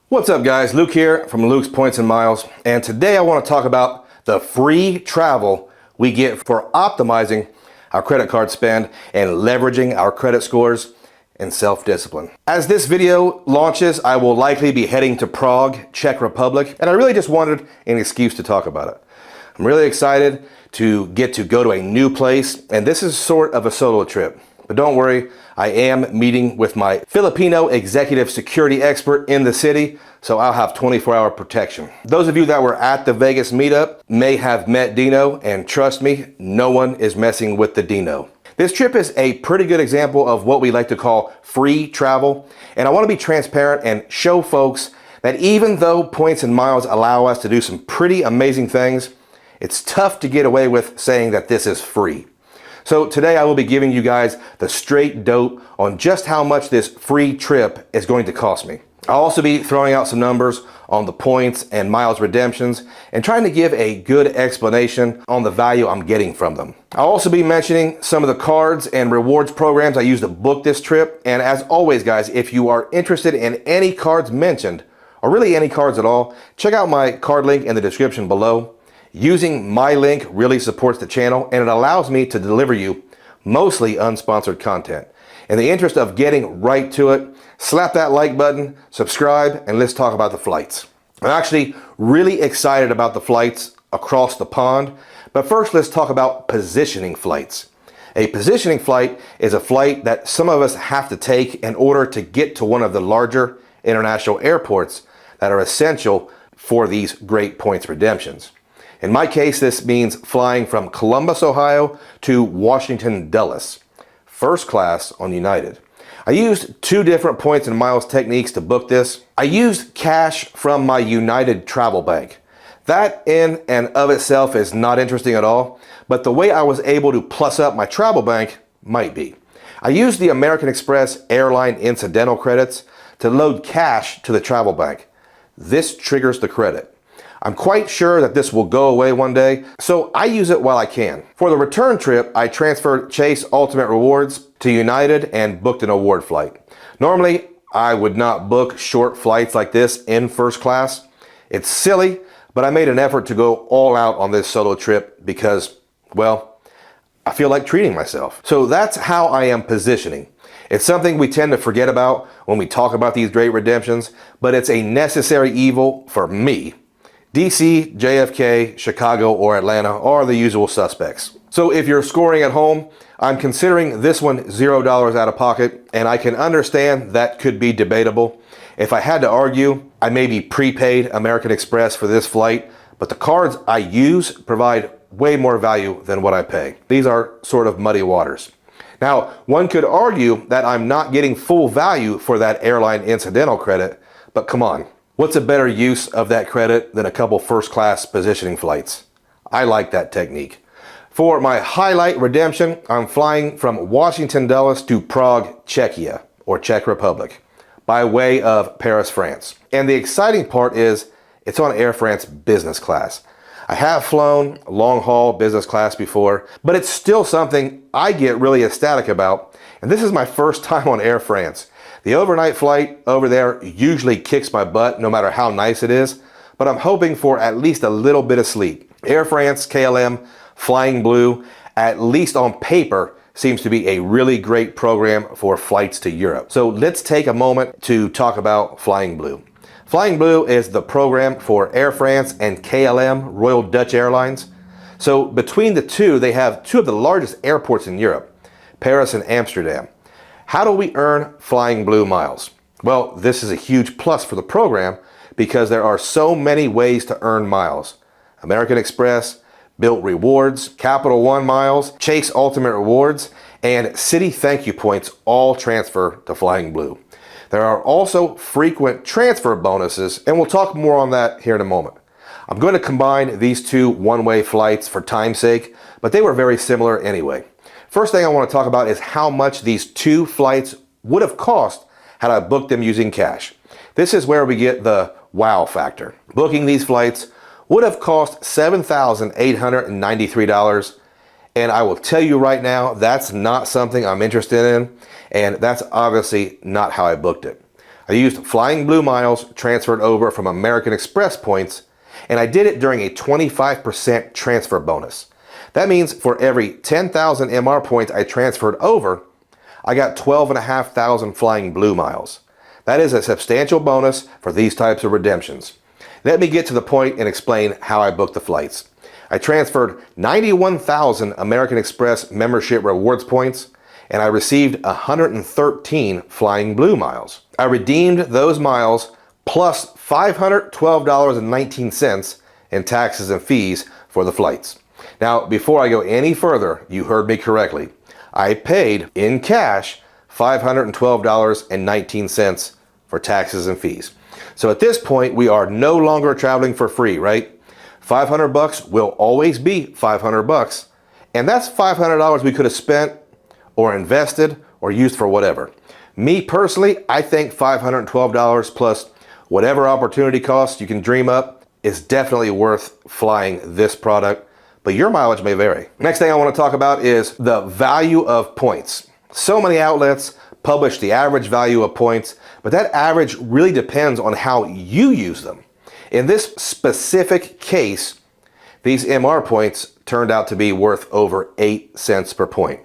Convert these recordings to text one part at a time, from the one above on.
What's up guys, Luke here from Luke's Points and Miles, and today I want to talk about the free travel we get for optimizing our credit card spend and leveraging our credit scores and self-discipline. As this video launches, I will likely be heading to Prague, Czech Republic, and I really just wanted an excuse to talk about it. I'm really excited to get to go to a new place, and this is sort of a solo trip. But don't worry, I am meeting with my Filipino executive security expert in the city, so I'll have 24-hour protection. Those of you that were at the Vegas meetup may have met Dino, and trust me, no one is messing with the Dino. This trip is a pretty good example of what we like to call free travel, and I want to be transparent and show folks that even though points and miles allow us to do some pretty amazing things, it's tough to get away with saying that this is free. So today I will be giving you guys the straight dope on just how much this free trip is going to cost me. I'll also be throwing out some numbers on the points and miles redemptions and trying to give a good explanation on the value I'm getting from them. I'll also be mentioning some of the cards and rewards programs I use to book this trip. And as always guys, if you are interested in any cards mentioned, or really any cards at all, check out my card link in the description below. Using my link really supports the channel, and it allows me to deliver you mostly unsponsored content. In the interest of getting right to it, slap that like button, subscribe, and let's talk about the flights. I'm actually really excited about the flights across the pond, but first let's talk about positioning flights. A positioning flight is a flight that some of us have to take in order to get to one of the larger international airports that are essential for these great points redemptions. In my case, this means flying from Columbus, Ohio to Washington, Dulles, first class on United. I used two different points and miles techniques to book this. I used cash from my United travel bank. That in and of itself is not interesting at all, but the way I was able to plus up my travel bank might be. I used the American Express airline incidental credits to load cash to the travel bank. This triggers the credit. I'm quite sure that this will go away one day, so I use it while I can. For the return trip, I transferred Chase Ultimate Rewards to United and booked an award flight. Normally, I would not book short flights like this in first class. It's silly, but I made an effort to go all out on this solo trip because, well, I feel like treating myself. So that's how I am positioning. It's something we tend to forget about when we talk about these great redemptions, but it's a necessary evil for me. DC, JFK, Chicago, or Atlanta are the usual suspects. So if you're scoring at home, I'm considering this one $0 out of pocket, and I can understand that could be debatable. If I had to argue, I may be prepaid American Express for this flight, but the cards I use provide way more value than what I pay. These are sort of muddy waters. Now, one could argue that I'm not getting full value for that airline incidental credit, but come on. What's a better use of that credit than a couple first-class positioning flights? I like that technique. For my highlight redemption, I'm flying from Washington Dulles to Prague, Czechia, or Czech Republic, by way of Paris, France. And the exciting part is it's on Air France business class. I have flown long-haul business class before, but it's still something I get really ecstatic about, and this is my first time on Air France. The overnight flight over there usually kicks my butt no matter how nice it is, but I'm hoping for at least a little bit of sleep. Air France, KLM, Flying Blue, at least on paper, seems to be a really great program for flights to Europe. So let's take a moment to talk about Flying Blue. Flying Blue is the program for Air France and KLM, Royal Dutch Airlines. So between the two, they have two of the largest airports in Europe, Paris and Amsterdam. How do we earn Flying Blue miles? Well, this is a huge plus for the program because there are so many ways to earn miles. American Express, Bilt Rewards, Capital One miles, Chase Ultimate Rewards, and Citi Thank You points all transfer to Flying Blue. There are also frequent transfer bonuses, and we'll talk more on that here in a moment. I'm going to combine these two one-way flights for time's sake, but they were very similar anyway. First thing I want to talk about is how much these two flights would have cost had I booked them using cash. This is where we get the wow factor. Booking these flights would have cost $7,893, and I will tell you right now, that's not something I'm interested in, and that's obviously not how I booked it. I used Flying Blue miles transferred over from American Express points, and I did it during a 25% transfer bonus. That means for every 10,000 MR points I transferred over, I got 12,500 Flying Blue miles. That is a substantial bonus for these types of redemptions. Let me get to the point and explain how I booked the flights. I transferred 91,000 American Express membership rewards points, and I received 113 Flying Blue miles. I redeemed those miles plus $512.19 in taxes and fees for the flights. Now, before I go any further, you heard me correctly. I paid in cash $512.19 for taxes and fees. So at this point, we are no longer traveling for free, right? $500 will always be $500, and that's $500 we could have spent or invested or used for whatever. Me personally, I think $512 plus whatever opportunity cost you can dream up is definitely worth flying this product, but your mileage may vary. Next thing I want to talk about is the value of points. So many outlets publish the average value of points, but that average really depends on how you use them. In this specific case, these MR points turned out to be worth over 8 cents per point.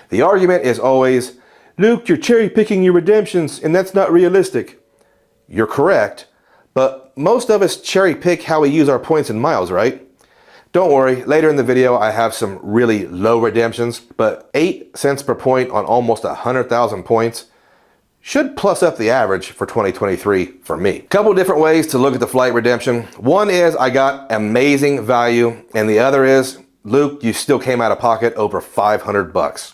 The argument is always, Luke, you're cherry picking your redemptions and that's not realistic. You're correct, but most of us cherry pick how we use our points and miles, right? Don't worry, later in the video I have some really low redemptions, but 8 cents per point on almost 100,000 points should plus up the average for 2023 for me. Couple different ways to look at the flight redemption. One is I got amazing value, and the other is, Luke, you still came out of pocket over $500.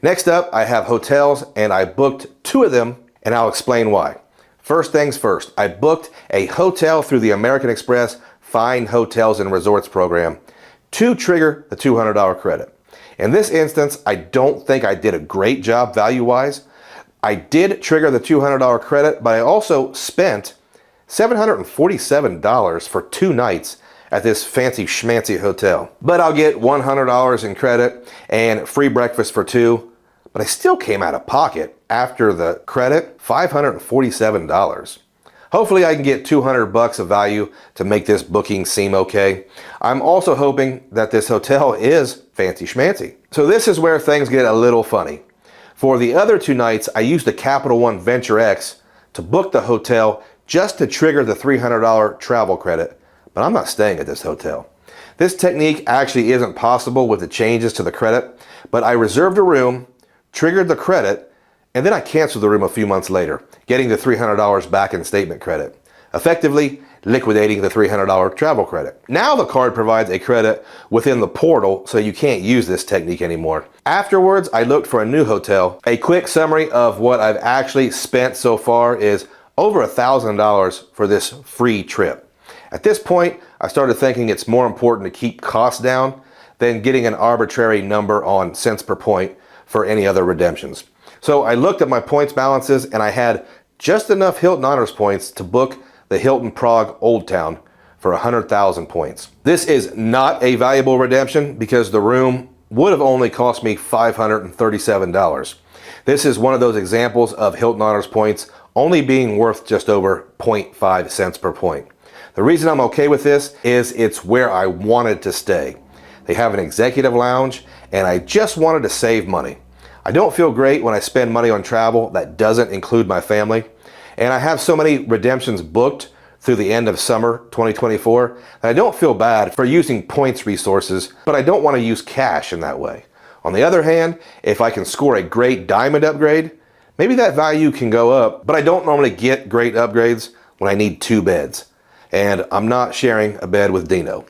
Next up, I have hotels, and I booked 2 of them, and I'll explain why. First things first, I booked a hotel through the American Express Fine Hotels and Resorts program to trigger the $200 credit. In this instance, I don't think I did a great job value-wise. I did trigger the $200 credit, but I also spent $747 for 2 nights at this fancy schmancy hotel. But I'll get $100 in credit and free breakfast for 2, but I still came out of pocket after the credit, $547. Hopefully I can get $200 of value to make this booking seem okay. I'm also hoping that this hotel is fancy schmancy. So this is where things get a little funny. For the other 2 nights, I used the Capital One Venture X to book the hotel just to trigger the $300 travel credit, but I'm not staying at this hotel. This technique actually isn't possible with the changes to the credit, but I reserved a room, triggered the credit, and then I canceled the room a few months later, getting the $300 back in statement credit, effectively liquidating the $300 travel credit. Now the card provides a credit within the portal, so you can't use this technique anymore. Afterwards, I looked for a new hotel. A quick summary of what I've actually spent so far is over $1,000 for this free trip. At this point, I started thinking it's more important to keep costs down than getting an arbitrary number on cents per point for any other redemptions. So I looked at my points balances and I had just enough Hilton Honors points to book the Hilton Prague Old Town for 100,000 points. This is not a valuable redemption because the room would have only cost me $537. This is one of those examples of Hilton Honors points only being worth just over 0.5 cents per point. The reason I'm okay with this is it's where I wanted to stay. They have an executive lounge and I just wanted to save money. I don't feel great when I spend money on travel that doesn't include my family. And I have so many redemptions booked through the end of summer 2024 that I don't feel bad for using points resources, but I don't want to use cash in that way. On the other hand, if I can score a great diamond upgrade, maybe that value can go up, but I don't normally get great upgrades when I need 2 beds. And I'm not sharing a bed with Dino.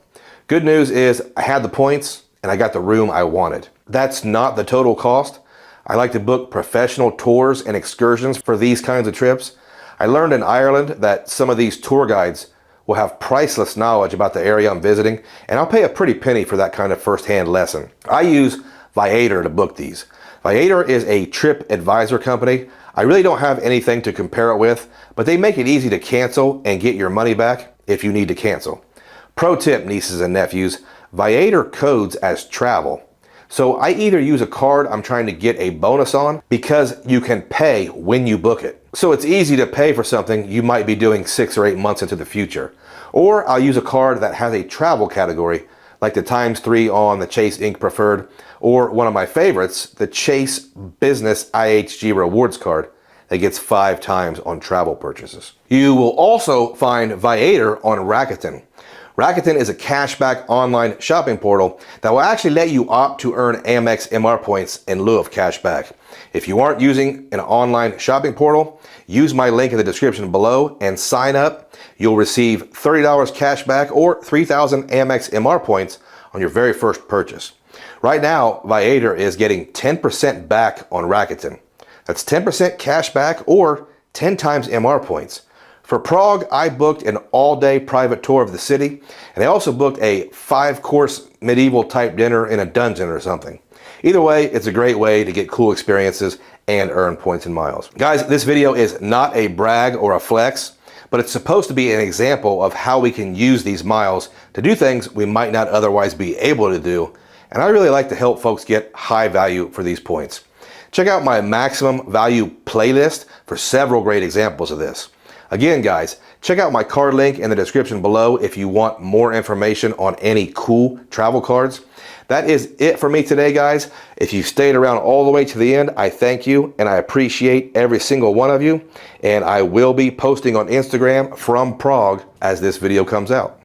Good news is I had the points and I got the room I wanted. That's not the total cost. I like to book professional tours and excursions for these kinds of trips. I learned in Ireland that some of these tour guides will have priceless knowledge about the area I'm visiting, and I'll pay a pretty penny for that kind of first-hand lesson. I use Viator to book these. Viator is a trip advisor company. I really don't have anything to compare it with, but they make it easy to cancel and get your money back if you need to cancel. Pro tip, nieces and nephews, Viator codes as travel. So I either use a card I'm trying to get a bonus on because you can pay when you book it. So it's easy to pay for something you might be doing 6 or 8 months into the future. Or I'll use a card that has a travel category, like the ×3 on the Chase Ink Preferred, or one of my favorites, the Chase Business IHG Rewards card that gets 5 times on travel purchases. You will also find Viator on Rakuten. Rakuten is a cashback online shopping portal that will actually let you opt to earn Amex MR points in lieu of cashback. If you aren't using an online shopping portal, use my link in the description below and sign up. You'll receive $30 cashback or 3,000 Amex MR points on your very first purchase. Right now, Viator is getting 10% back on Rakuten. That's 10% cashback or 10 times MR points. For Prague, I booked an all-day private tour of the city, and I also booked a 5-course medieval type dinner in a dungeon or something. Either way, it's a great way to get cool experiences and earn points and miles. Guys, this video is not a brag or a flex, but it's supposed to be an example of how we can use these miles to do things we might not otherwise be able to do, and I really like to help folks get high value for these points. Check out my maximum value playlist for several great examples of this. Again, guys, check out my card link in the description below if you want more information on any cool travel cards. That is it for me today, guys. If you stayed around all the way to the end, I thank you and I appreciate every single one of you. And I will be posting on Instagram from Prague as this video comes out.